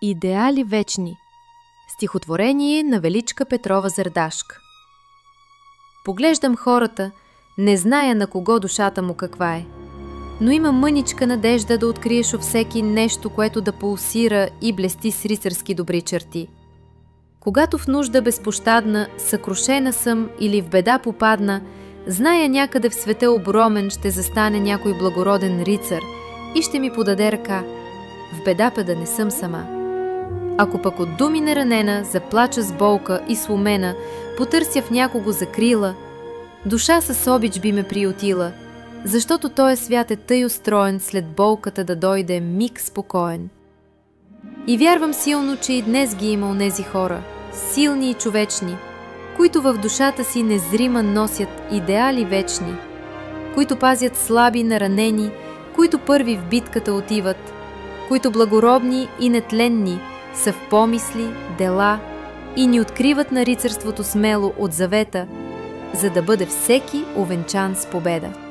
Идеали вечни. Стихотворение на Величка Петрова Зардашк. Поглеждам хората, не зная на кого душата му каква е, но има мъничка надежда да откриеш у всеки нещо, което да пулсира и блести с рицарски добри черти. Когато в нужда безпощадна, съкрушена съм или в беда попадна, зная някъде в света огромен ще застане някой благороден рицар и ще ми подаде ръка. В беда да не съм сама. Ако пък от думи неранена, заплача с болка и сломена, потърся в някого закрила, душа с обич би ме приютила, защото този свят е тъй устроен след болката да дойде миг спокоен. И вярвам силно, че и днес ги има онези хора, силни и човечни, които в душата си незрима носят идеали вечни, които пазят слаби наранени, които първи в битката отиват, които благородни и нетленни са в помисли, дела и ни откриват на рицарството смело от завета, за да бъде всеки увенчан с победа.